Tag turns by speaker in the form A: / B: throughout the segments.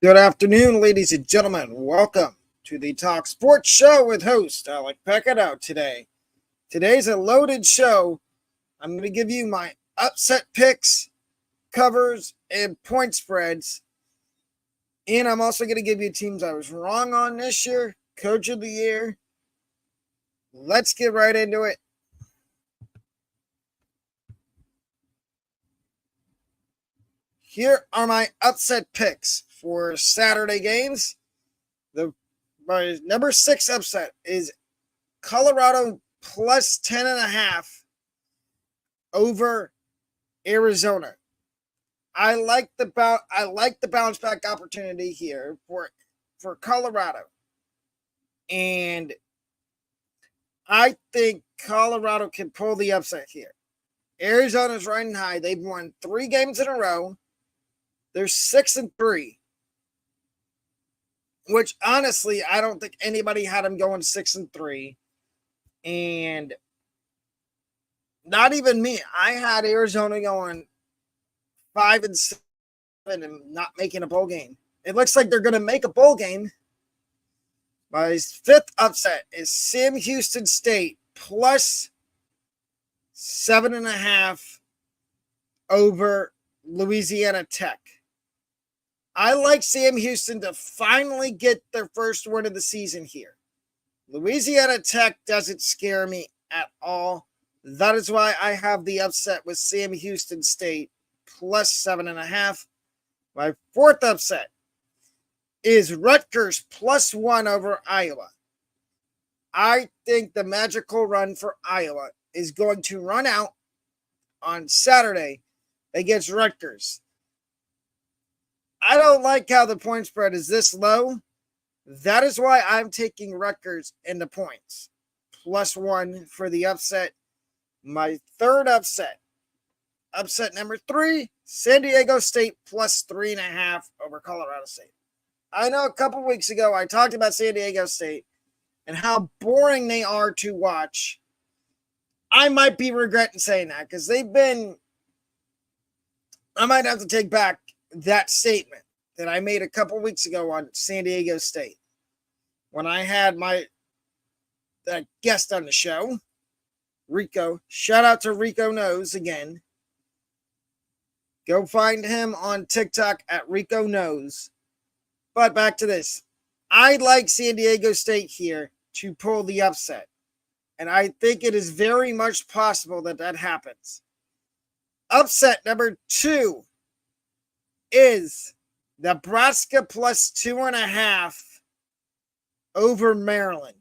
A: Good afternoon, ladies and gentlemen. Welcome to the Talk Sports Show with host Alec Pequignot today. Today's a loaded show. I'm going to give you my upset picks, covers, and point spreads. And I'm also going to give you teams I was wrong on this year, Coach of the Year. Let's get right into it. Here are my upset picks for Saturday games. My number 6 upset is Colorado plus 10.5 over Arizona. I like the bounce back opportunity here for Colorado. And I think Colorado can pull the upset here. Arizona's riding high. They've won 3 games in a row. They're 6-3. Which honestly, I don't think anybody had them going 6-3. And not even me. I had Arizona going 5-7 and not making a bowl game. It looks like they're going to make a bowl game. My 5th upset is Sam Houston State plus 7.5 over Louisiana Tech. I like Sam Houston to finally get their first win of the season here. Louisiana Tech doesn't scare me at all. That is why I have the upset with Sam Houston State plus 7.5. My 4th upset is Rutgers plus 1 over Iowa. I think the magical run for Iowa is going to run out on Saturday against Rutgers. I don't like how the point spread is this low. That is why I'm taking Rutgers in the points. Plus 1 for the upset. My 3rd upset number 3, San Diego State plus 3.5 over Colorado State. I know a couple weeks ago I talked about San Diego State and how boring they are to watch. I might be regretting saying that because I might have to take back that statement that I made a couple weeks ago on San Diego State when I had that guest on the show, Rico. Shout out to Rico Knows again. Go find him on TikTok at Rico Knows. But back to this. I like San Diego State here to pull the upset. And I think it is very much possible that happens. Upset number 2 is Nebraska plus 2.5 over Maryland.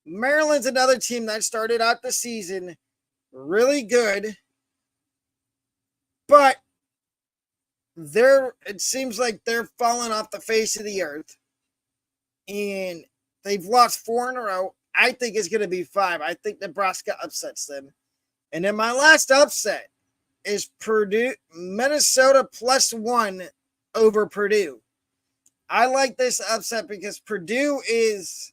A: Maryland's another team that started out the season really good, but it seems like they're falling off the face of the earth, and they've lost 4 in a row. I think it's going to be 5. I think Nebraska upsets them. And then my last upset is Minnesota plus 1 over Purdue. I like this upset because Purdue is,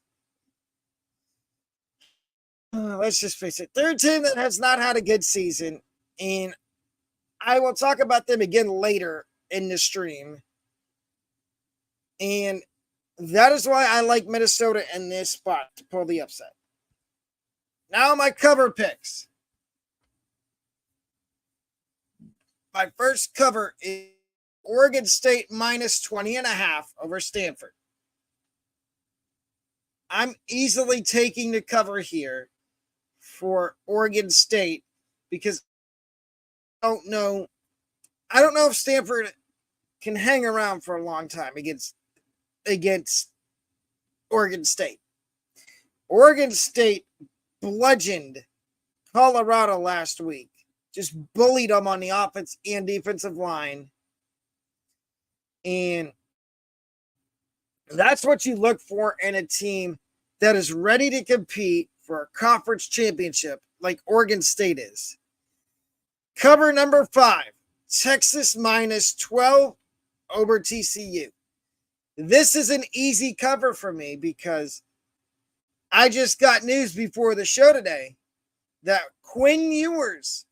A: let's just face it, they're a team that has not had a good season, and I will talk about them again later in the stream. And that is why I like Minnesota in this spot to pull the upset. Now my cover picks. My first cover is Oregon State minus 20.5 over Stanford. I'm easily taking the cover here for Oregon State because I don't know if Stanford can hang around for a long time against Oregon State. Oregon State bludgeoned Colorado last week. Just bullied them on the offense and defensive line. And that's what you look for in a team that is ready to compete for a conference championship like Oregon State is. Cover number 5, Texas minus 12 over TCU. This is an easy cover for me because I just got news before the show today that Quinn Ewers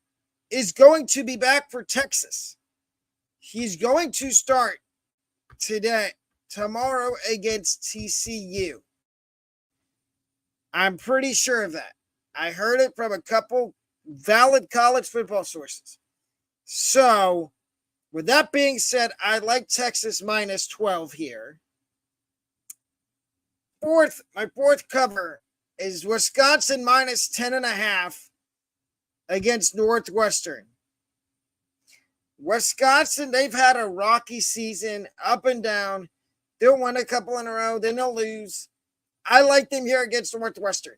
A: is going to be back for Texas. He's going to start tomorrow against TCU. I'm pretty sure of that. I heard it from a couple valid college football sources. So, with that being said, I like Texas minus 12 here. My fourth cover is Wisconsin minus 10.5 against Northwestern. Wisconsin, they've had a rocky season, up and down. They'll win a couple in a row, then they'll lose. I like them here against Northwestern.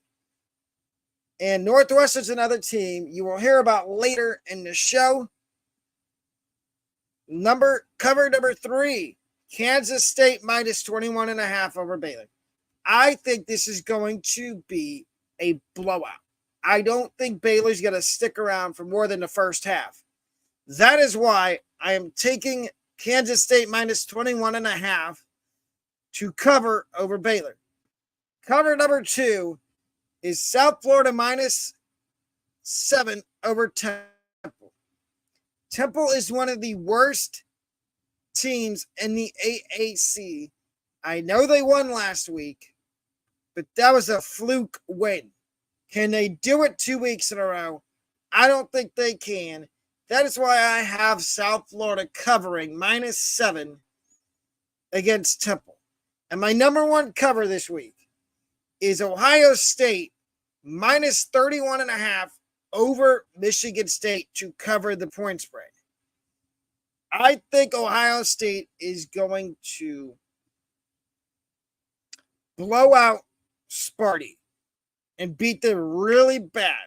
A: And Northwestern's another team you will hear about later in the show. Cover number 3, Kansas State minus 21.5 over Baylor. I think this is going to be a blowout. I don't think Baylor's going to stick around for more than the first half. That is why I am taking Kansas State minus 21.5 to cover over Baylor. Cover number 2 is South Florida minus 7 over Temple. Temple is one of the worst teams in the AAC. I know they won last week, but that was a fluke win. Can they do it 2 weeks in a row? I don't think they can. That is why I have South Florida covering minus 7 against Temple. And my number 1 cover this week is Ohio State minus 31.5 over Michigan State to cover the point spread. I think Ohio State is going to blow out Sparty and beat them really bad.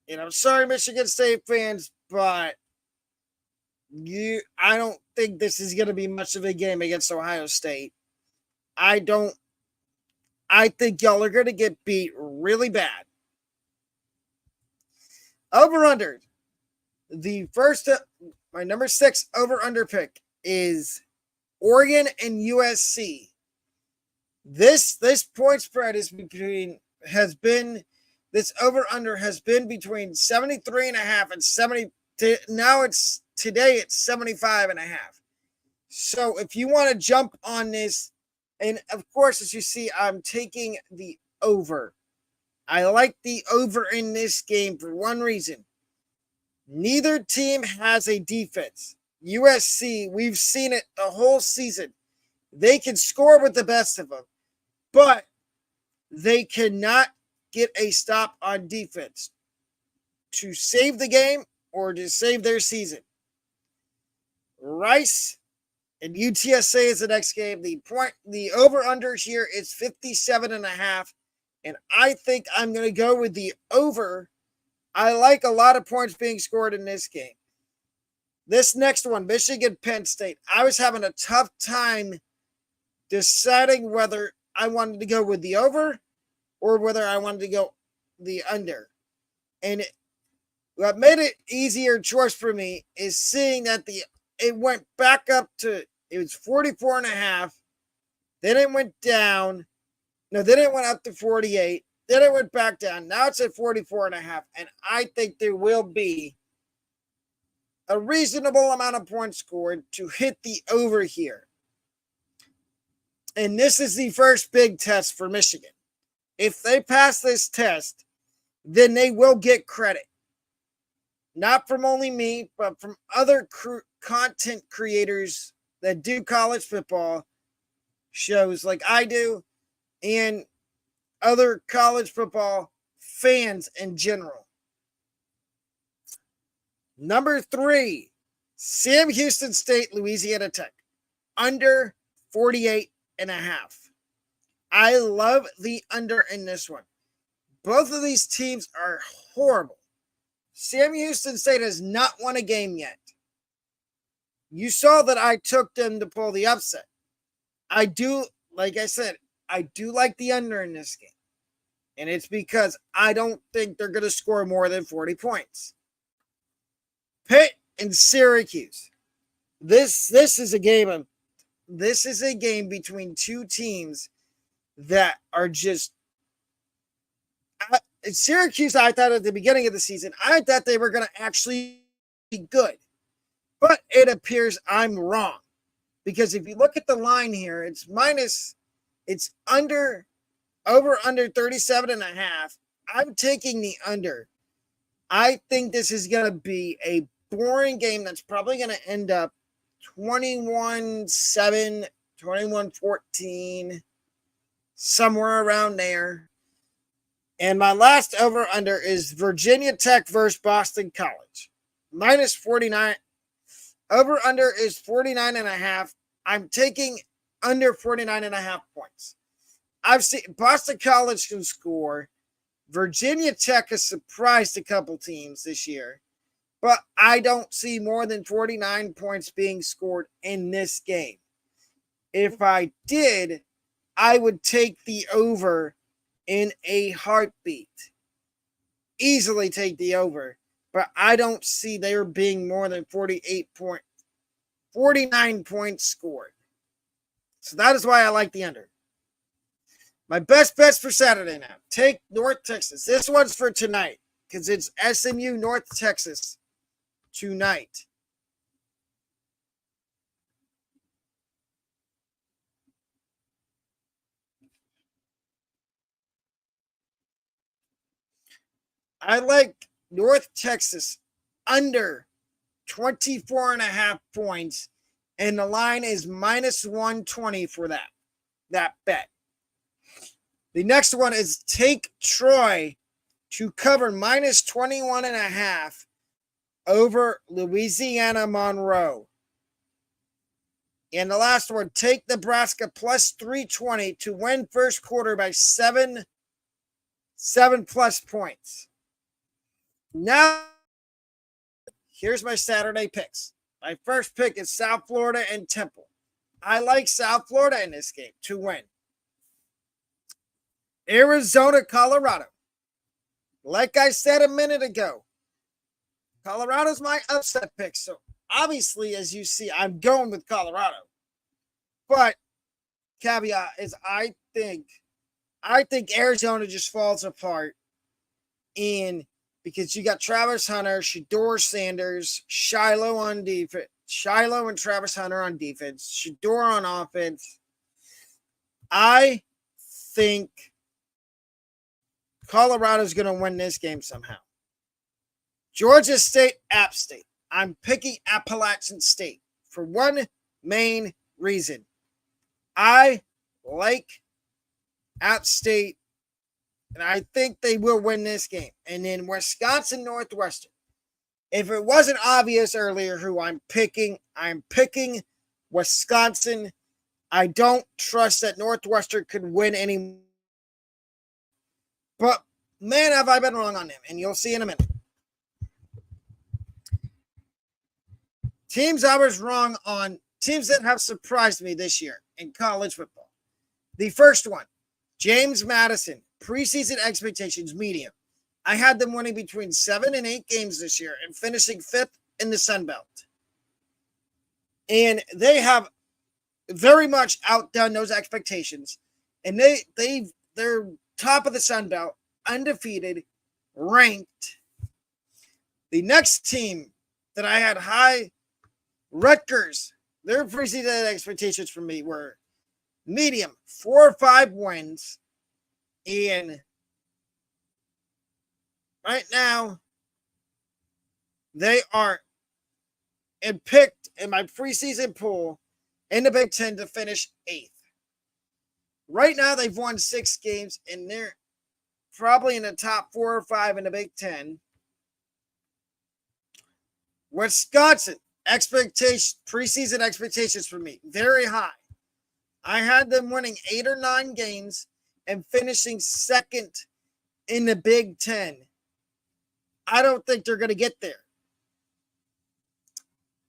A: And I'm sorry, Michigan State fans, but I don't think this is going to be much of a game against Ohio State. I think y'all are going to get beat really bad. Over-under. My number 6 over-under pick is Oregon and USC. This point spread this over-under has been between 73.5 and 70. Now today it's 75.5. So if you want to jump on this, and of course, as you see, I'm taking the over. I like the over in this game for one reason. Neither team has a defense. USC, we've seen it the whole season. They can score with the best of them, but they cannot get a stop on defense to save the game or to save their season. Rice and UTSA is the next game. The over-under here is 57.5, and I think I'm going to go with the over. I like a lot of points being scored in this game. This next one, Michigan-Penn State. I was having a tough time deciding whether I wanted to go with the over or whether I wanted to go the under. And what made it easier choice for me is seeing that it went back up to, it was 44.5. Then it went down. No, then it went up to 48. Then it went back down. Now it's at 44.5. And I think there will be a reasonable amount of points scored to hit the over here. And this is the first big test for Michigan. If they pass this test, then they will get credit. Not from only me, but from other content creators that do college football shows like I do, and other college football fans in general. Number 3, Sam Houston State, Louisiana Tech, under 48.5. I love the under in this one. Both of these teams are horrible. Sam Houston State has not won a game yet. You saw that I took them to pull the upset. Like I said, I do like the under in this game. And it's because I don't think they're going to score more than 40 points. Pitt and Syracuse. This is a game between two teams that are just Syracuse. I thought at the beginning of the season, I thought they were going to actually be good, but it appears I'm wrong. Because if you look at the line here, it's under, over under 37 and a half. I'm taking the under. I think this is going to be a boring game that's probably going to end up 21-7, 21-14, somewhere around there. And my last over-under is Virginia Tech versus Boston College. Minus 49. Over-under is 49 and a half. I'm taking under 49 and a half points. I've seen Boston College can score. Virginia Tech has surprised a couple teams this year. But I don't see more than 49 points being scored in this game. If I did, I would take the over in a heartbeat. Easily take the over. But I don't see there being more than 49 points scored. So that is why I like the under. My best bets for Saturday now. Take North Texas. This one's for tonight because it's SMU North Texas tonight. I like North Texas under 24 and a half points, and the line is minus 120 for that bet. The next one is take Troy to cover minus 21 and a half over Louisiana Monroe. And the last one, take Nebraska plus 320 to win first quarter by 7+ points. Now, here's my Saturday picks. My first pick is South Florida and Temple. I like South Florida in this game to win. Arizona, Colorado. Like I said a minute ago, Colorado's my upset pick. So obviously, as you see, I'm going with Colorado. But caveat is I think Arizona just falls apart in because you got Travis Hunter, Shedeur Sanders, Shiloh on defense, Shiloh and Travis Hunter on defense, Shedeur on offense. I think Colorado's going to win this game somehow. Georgia State, App State. I'm picking Appalachian State for one main reason. I like App State, and I think they will win this game. And then Wisconsin, Northwestern. If it wasn't obvious earlier who I'm picking Wisconsin. I don't trust that Northwestern could win any. But, man, have I been wrong on them. And you'll see in a minute. Teams I was wrong on, teams that have surprised me this year in college football. The first one, James Madison, preseason expectations, medium. I had them winning between 7 and 8 games this year and finishing 5th in the Sun Belt. And they have very much outdone those expectations. And they're top of the Sun Belt, undefeated, ranked. The next team that I had high, Rutgers, their preseason expectations for me were medium, 4 or 5 wins. And right now, they are picked in my preseason pool in the Big Ten to finish 8th. Right now, they've won 6 games, and they're probably in the top 4 or 5 in the Big Ten. Wisconsin, preseason expectations for me, very high. I had them winning 8 or 9 games and finishing 2nd in the Big Ten. I don't think they're going to get there.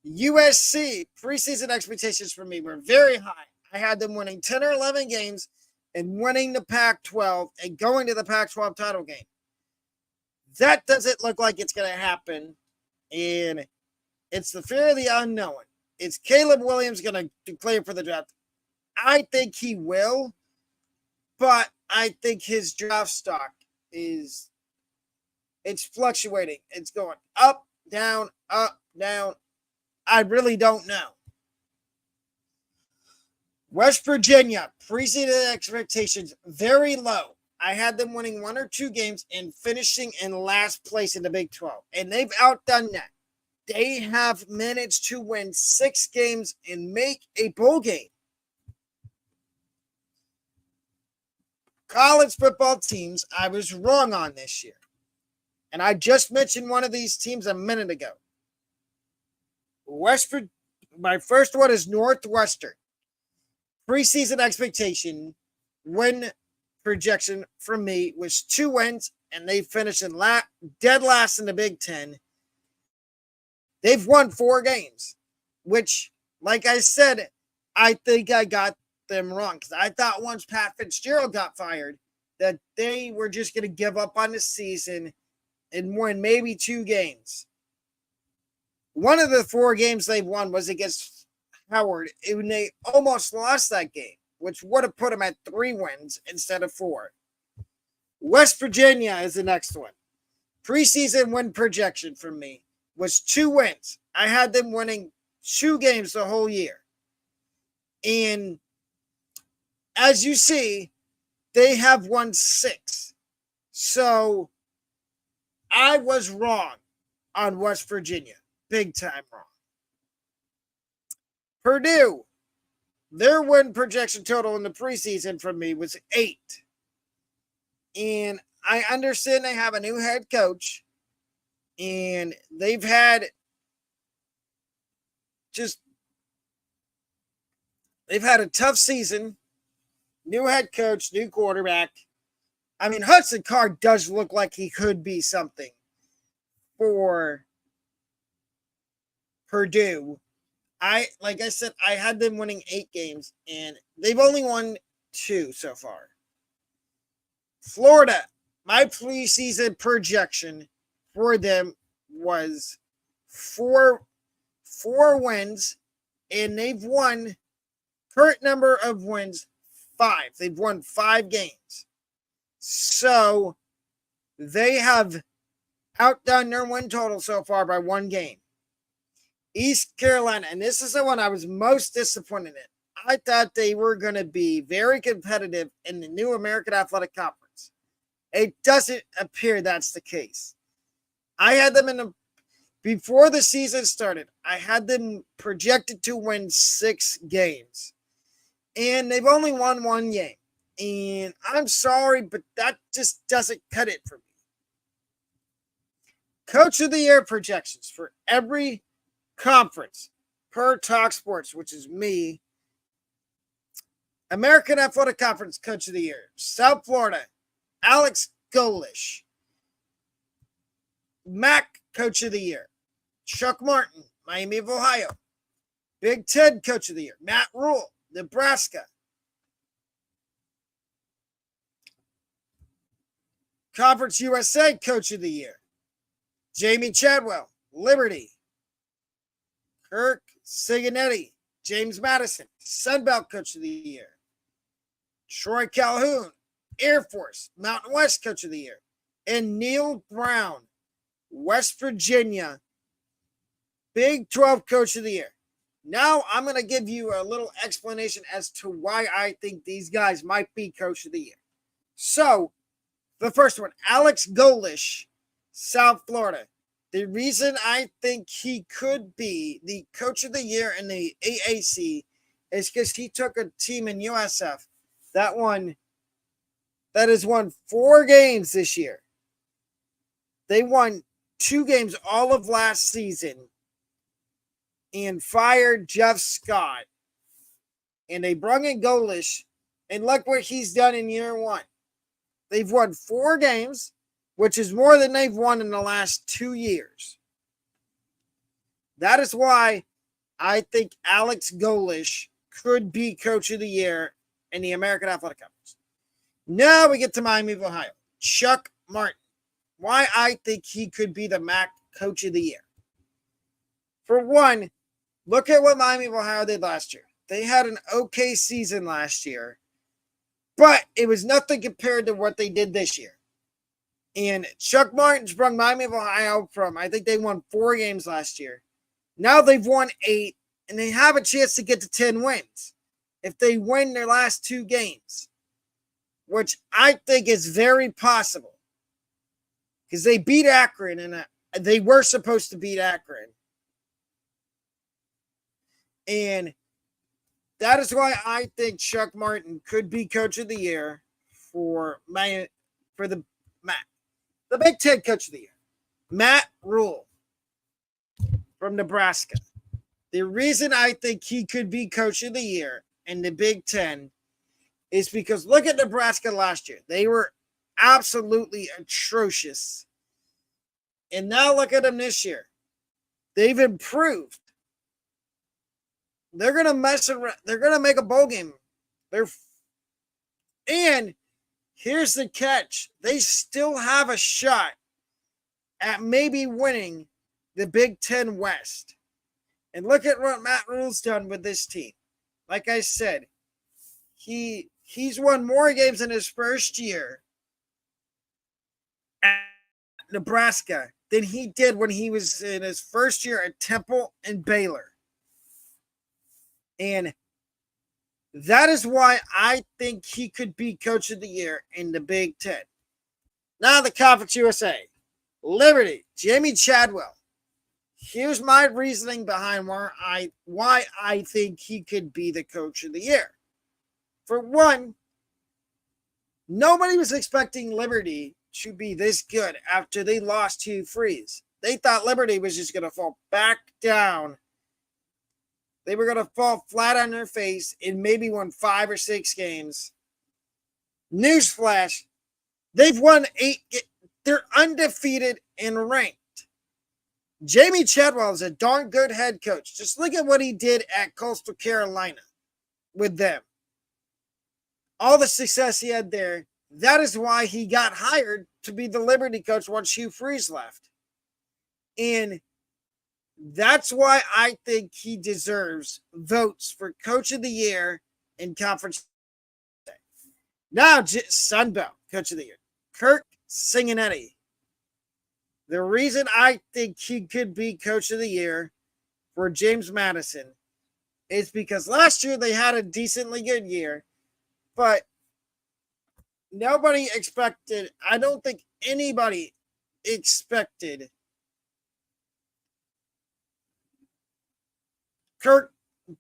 A: USC, preseason expectations for me were very high. I had them winning 10 or 11 games and winning the Pac-12 and going to the Pac-12 title game. That doesn't look like it's going to happen. And it's the fear of the unknown. Is Caleb Williams going to declare for the draft? I think he will, but I think his draft stock it's fluctuating. It's going up, down, up, down. I really don't know. West Virginia, preseason expectations very low. I had them winning 1 or 2 games and finishing in last place in the Big 12. And they've outdone that. They have managed to win 6 games and make a bowl game. College football teams, I was wrong on this year. And I just mentioned one of these teams a minute ago. My first one is Northwestern. Preseason expectation, win projection for me was 2 wins, and they finished in dead last in the Big Ten. They've won 4 games, which, like I said, I think I got them wrong because I thought once Pat Fitzgerald got fired that they were just going to give up on the season and win maybe 2 games. One of the 4 games they won was against Howard, and they almost lost that game, which would have put them at 3 wins instead of 4. West Virginia is the next one. Preseason win projection for me was 2 wins. I had them winning 2 games the whole year. And as you see, they have won 6. So I was wrong on West Virginia. Big time wrong. Purdue, their win projection total in the preseason for me was 8. And I understand they have a new head coach. And they've had a tough season. New head coach, new quarterback. I mean, Hudson Card does look like he could be something for Purdue. Like I said, I had them winning 8 games, and they've only won 2 so far. Florida, my preseason projection for them was 4 wins, and they've won, current number of wins, 5. They've won 5 games. So they have outdone their win total so far by 1 game. East Carolina, and this is the one I was most disappointed in. I thought they were going to be very competitive in the new American Athletic Conference. It doesn't appear that's the case. I had them before the season started, I had them projected to win 6 games. And they've only won 1 game. And I'm sorry, but that just doesn't cut it for me. Coach of the Year projections for every conference per Talk Sports, which is me. American Athletic Conference Coach of the Year, South Florida, Alec Golish. MAC Coach of the Year, Chuck Martin, Miami of Ohio. Big Ten Coach of the Year, Matt Rule, Nebraska. Conference USA Coach of the Year, Jamie Chadwell, Liberty. Kirk Siganetti, James Madison, Sunbelt Coach of the Year. Troy Calhoun, Air Force, Mountain West Coach of the Year. And Neil Brown, West Virginia, Big 12 Coach of the Year. Now I'm going to give you a little explanation as to why I think these guys might be Coach of the Year. So, the first one, Alec Golish, South Florida. The reason I think he could be the Coach of the Year in the AAC is because he took a team in USF that has won 4 games this year. They won 2 games all of last season and fired Jeff Scott. And they brought in Golish, and look what he's done in year 1. They've won 4 games, which is more than they've won in the last 2 years. That is why I think Alec Golish could be Coach of the Year in the American Athletic Conference. Now we get to Miami of Ohio. Chuck Martin. Why I think he could be the MAC Coach of the Year. For one, look at what Miami of Ohio did last year. They had an okay season last year, but it was nothing compared to what they did this year. And Chuck Martin's brought Miami of Ohio from, I think they won 4 games last year. Now they've won 8, and they have a chance to get to 10 wins. if they win their last 2 games, which I think is very possible because they beat Akron and they were supposed to beat Akron. And that is why I think Chuck Martin could be Coach of the Year for the Big Ten Coach of the Year. Matt Rule from Nebraska. The reason I think he could be Coach of the Year in the Big Ten is because look at Nebraska last year. They were absolutely atrocious. And now look at them this year. They've improved. They're going to mess around. They're going to make a bowl game. And here's the catch. They still have a shot at maybe winning the Big Ten West. And look at what Matt Rule's done with this team. Like I said, he's won more games in his first year at Nebraska than he did when he was in his first year at Temple and Baylor. And that is why I think he could be Coach of the Year in the Big Ten. Now the Conference USA. Liberty, Jamie Chadwell. Here's my reasoning behind why I think he could be the Coach of the Year. For one, nobody was expecting Liberty to be this good after they lost to Freeze. They thought Liberty was just going to fall back down. They were going to fall flat on their face and maybe won 5 or 6 games. Newsflash, they've won 8. They're undefeated and ranked. Jamie Chadwell is a darn good head coach. Just look at what he did at Coastal Carolina with them. All the success he had there. That is why he got hired to be the Liberty coach once Hugh Freeze left. And that's why I think he deserves votes for Coach of the Year in Conference. Now, Sunbelt Coach of the Year, Kirk Singanetti. The reason I think he could be Coach of the Year for James Madison is because last year they had a decently good year, but nobody expected, I don't think anybody expected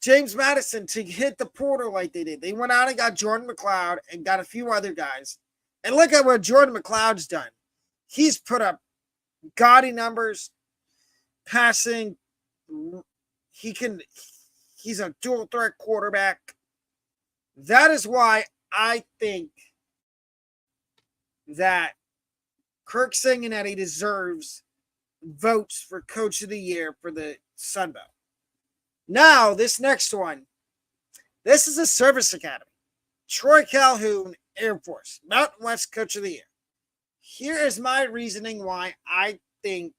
A: James Madison to hit the portal like they did. They went out and got Jordan McLeod and got a few other guys. And look at what Jordan McLeod's done. He's put up gaudy numbers, passing. He's a dual threat quarterback. That is why I think that Kirk Singanetti deserves votes for Coach of the Year for the Sun Belt. Now, this next one. This is a service academy. Troy Calhoun, Air Force, Mountain West Coach of the Year. Here is my reasoning why I think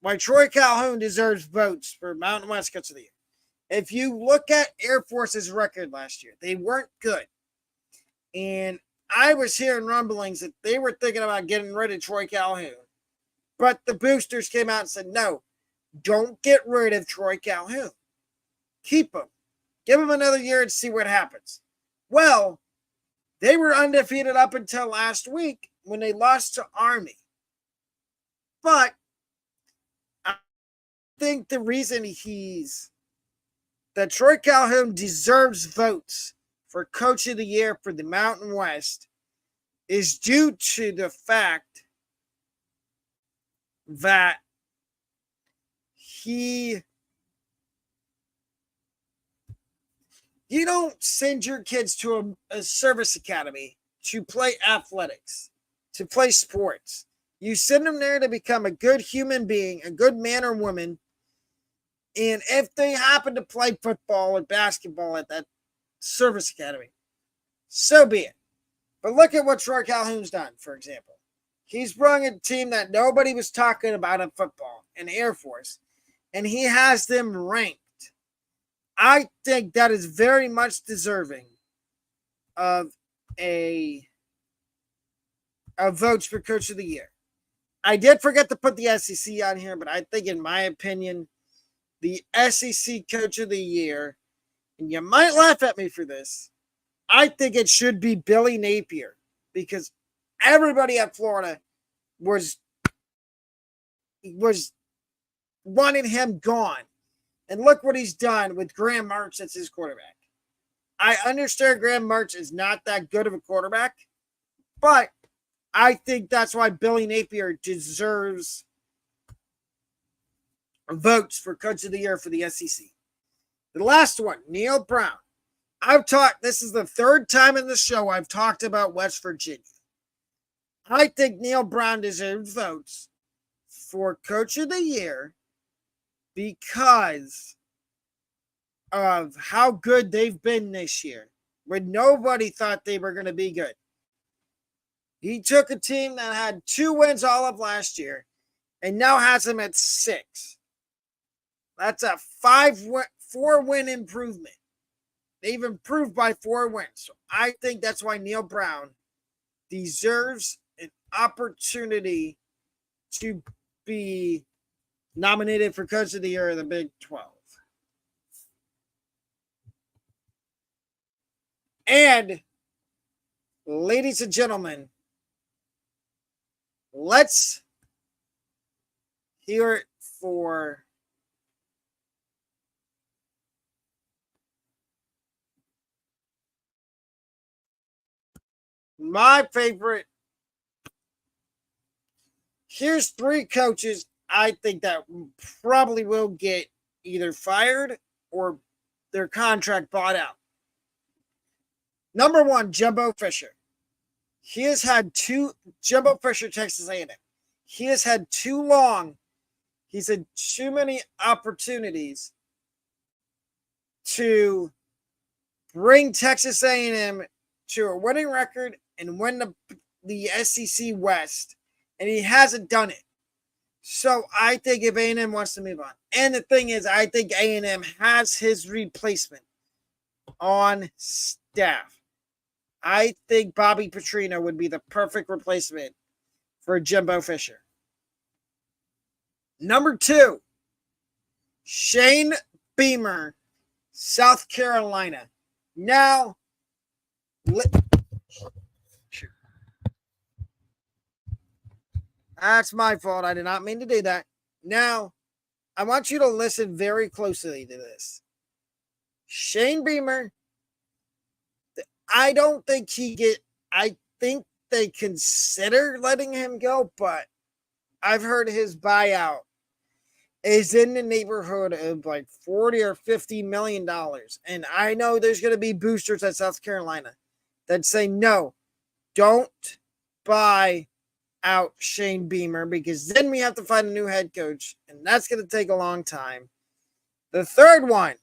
A: why Troy Calhoun deserves votes for Mountain West Coach of the Year. If you look at Air Force's record last year, they weren't good. And I was hearing rumblings that they were thinking about getting rid of Troy Calhoun. But the boosters came out and said, no, don't get rid of Troy Calhoun. Keep him. Give him another year and see what happens. Well, they were undefeated up until last week when they lost to Army. But I think the reason that Troy Calhoun deserves votes for Coach of the Year for the Mountain West is due to the fact that you don't send your kids to a service academy to play athletics, to play sports. You send them there to become a good human being, a good man or woman. And if they happen to play football or basketball at that service academy, so be it. But look at what Troy Calhoun's done, for example. He's brought a team that nobody was talking about in football, in Air Force, and he has them ranked. I think that is very much deserving of votes for Coach of the Year. I did forget to put the SEC on here, but I think, in my opinion, the SEC Coach of the Year, and you might laugh at me for this, I think it should be Billy Napier because everybody at Florida was wanting him gone. And look what he's done with Graham Mertz as his quarterback. I understand Graham Mertz is not that good of a quarterback, but I think that's why Billy Napier deserves votes for Coach of the Year for the SEC. The last one, Neil Brown. This is the third time in the show I've talked about West Virginia. I think Neil Brown deserves votes for Coach of the Year because of how good they've been this year, when nobody thought they were going to be good. He took a team that had 2 wins all of last year and now has them at 6. That's a 4-win improvement. They've improved by 4 wins. So I think that's why Neil Brown deserves an opportunity to be nominated for Coach of the Year of the Big 12. And, ladies and gentlemen, let's hear it for my favorite. Here's 3 coaches I think that probably will get either fired or their contract bought out. Number 1, Jimbo Fisher. He has had Jimbo Fisher, Texas A&M. He has had he's had too many opportunities to bring Texas A&M to a winning record and win the SEC West, and he hasn't done it. So I think if A&M wants to move on, and the thing is, I think A&M has his replacement on staff. I think Bobby Petrino would be the perfect replacement for Jimbo Fisher. Number 2, Shane Beamer, South Carolina. Now, that's my fault. I did not mean to do that. Now, I want you to listen very closely to this. Shane Beamer, I think they consider letting him go, but I've heard his buyout is in the neighborhood of like $40 or $50 million. And I know there's going to be boosters at South Carolina that say, no, don't buy out Shane Beamer because then we have to find a new head coach, and that's going to take a long time. The third one,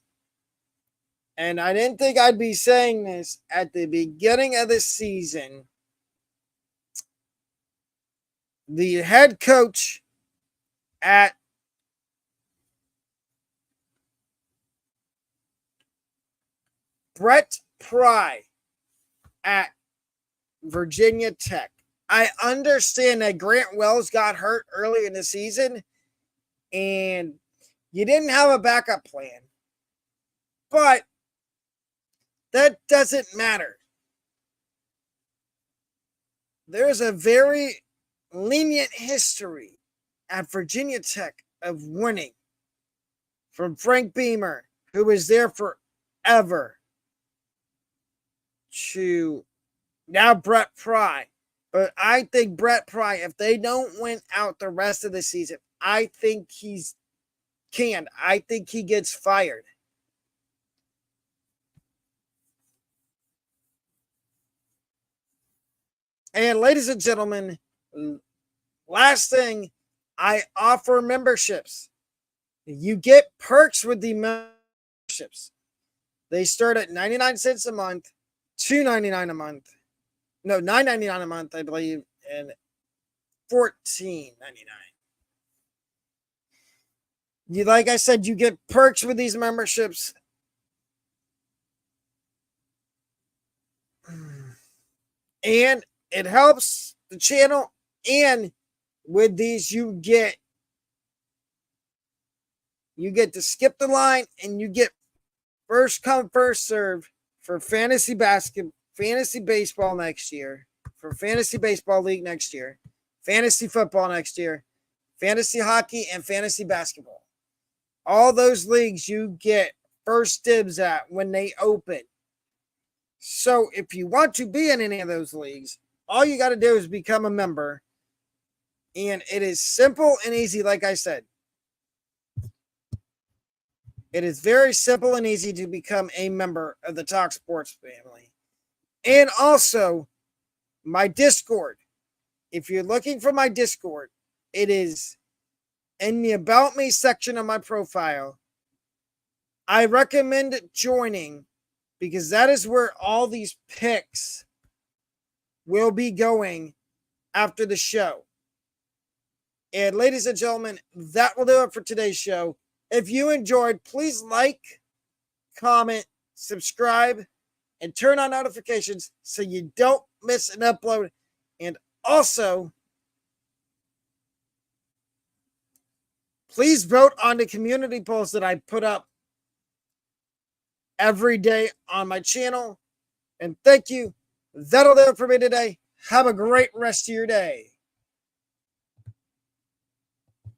A: and I didn't think I'd be saying this at the beginning of the season, the head coach at Brett Pry at Virginia Tech. I understand that Grant Wells got hurt early in the season and you didn't have a backup plan, but that doesn't matter. There's a very lenient history at Virginia Tech of winning from Frank Beamer, who was there forever, to now Brett Pry. But I think Brett Pry, if they don't win out the rest of the season, I think he's canned. I think he gets fired. And ladies and gentlemen, last thing, I offer memberships. You get perks with the memberships. They start at 99 cents a month, $2.99 a month. No, $9.99 a month, I believe, and $14.99. Like I said, you get perks with these memberships. And it helps the channel. And with these, you get You get to skip the line and you get first come, first serve for fantasy baseball next year, for fantasy baseball league next year, fantasy football next year, fantasy hockey, and fantasy basketball. All those leagues you get first dibs at when they open. So if you want to be in any of those leagues, all you got to do is become a member. And it is simple and easy, like I said. It is very simple and easy to become a member of the Talk Sports family. And also, my Discord. If you're looking for my Discord, it is in the About Me section of my profile. I recommend joining because that is where all these picks will be going after the show. And ladies and gentlemen, that will do it for today's show. If you enjoyed, please like, comment, subscribe, and turn on notifications so you don't miss an upload. And also, please vote on the community polls that I put up every day on my channel. And thank you. That'll do it for me today. Have a great rest of your day.